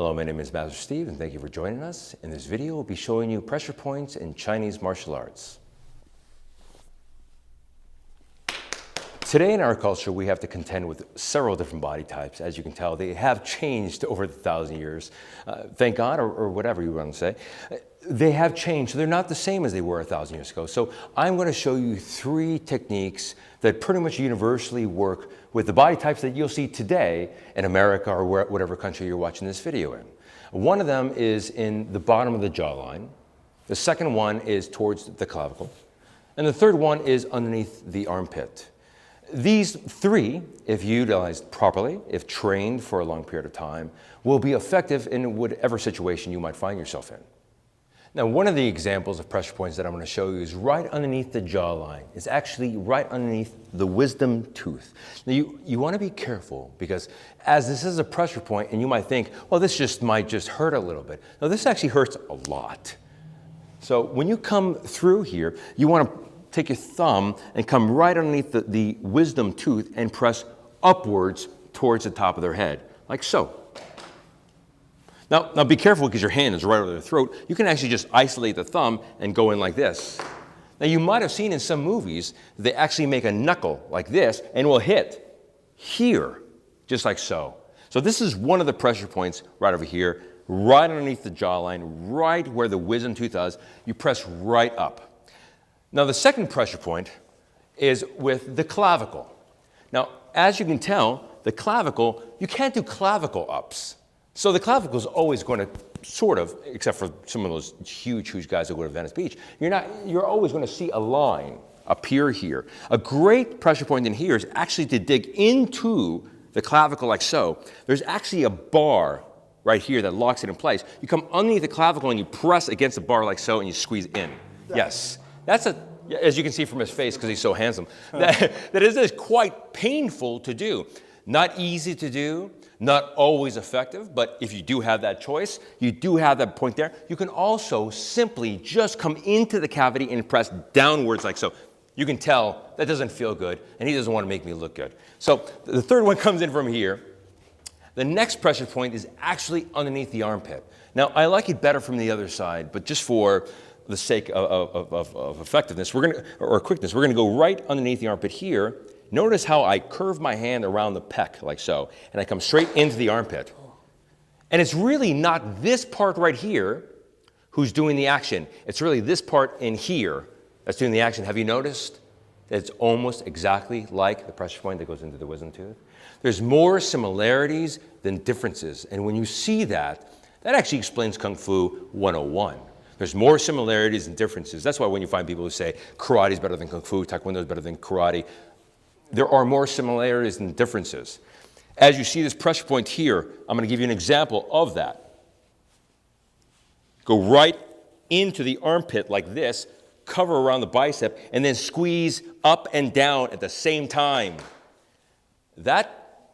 Hello, my name is Master Steve, and thank you for joining us. In this video, we'll be showing you pressure points in Chinese martial arts. Today in our culture, we have to contend with several different body types. As you can tell, they have changed over the 1,000 years. Thank God, or whatever you want to say. They have changed. They're not the same as they were 1,000 years ago. So I'm going to show you 3 techniques that pretty much universally work with the body types that you'll see today in America or whatever country you're watching this video in. One of them is in the bottom of the jawline. The second one is towards the clavicle. And the third one is underneath the armpit. These 3, if utilized properly, if trained for a long period of time, will be effective in whatever situation you might find yourself in. Now, one of the examples of pressure points that I'm going to show you is right underneath the jawline. It's actually right underneath the wisdom tooth. Now, you want to be careful because as this is a pressure point and you might think, well, this might just hurt a little bit. No, this actually hurts a lot. So when you come through here, you want to take your thumb and come right underneath the wisdom tooth and press upwards towards the top of their head, like so. Now be careful because your hand is right over their throat. You can actually just isolate the thumb and go in like this. Now you might have seen in some movies, they actually make a knuckle like this and will hit here, just like so. So this is one of the pressure points right over here, right underneath the jawline, right where the wisdom tooth is. You press right up. Now the second pressure point is with the clavicle. Now, as you can tell, the clavicle, you can't do clavicle ups. So the clavicle is always going to sort of, except for some of those huge guys that go to Venice Beach, you're always going to see a line appear here. A great pressure point in here is actually to dig into the clavicle like so. There's actually a bar right here that locks it in place. You come underneath the clavicle and you press against the bar like so and you squeeze in. Yes, as you can see from his face because he's so handsome, that is quite painful to do. Not easy to do, not always effective, but if you do have that choice, you do have that point there, you can also simply just come into the cavity and press downwards like so. You can tell that doesn't feel good, and he doesn't want to make me look good. So the third one comes in from here. The next pressure point is actually underneath the armpit. Now, I like it better from the other side, but just for the sake of effectiveness, or quickness, we're going to go right underneath the armpit here. Notice how I curve my hand around the pec like so, and I come straight into the armpit. And it's really not this part right here who's doing the action. It's really this part in here that's doing the action. Have you noticed that it's almost exactly like the pressure point that goes into the wisdom tooth? There's more similarities than differences. And when you see that, that actually explains Kung Fu 101. There's more similarities than differences. That's why when you find people who say karate is better than Kung Fu, Taekwondo is better than karate, there are more similarities than differences. As you see this pressure point here, I'm going to give you an example of that. Go right into the armpit like this, cover around the bicep, and then squeeze up and down at the same time. That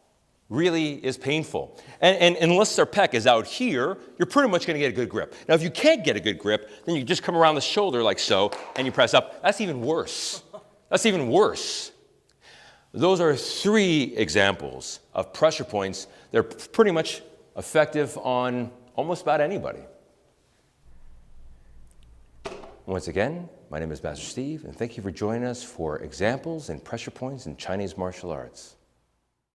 really is painful. And unless their pec is out here, you're pretty much going to get a good grip. Now, if you can't get a good grip, then you just come around the shoulder like so, and you press up. That's even worse. That's even worse. Those are 3 examples of pressure points. They're pretty much effective on almost about anybody. Once again, my name is Master Steve, and thank you for joining us for examples and pressure points in Chinese martial arts.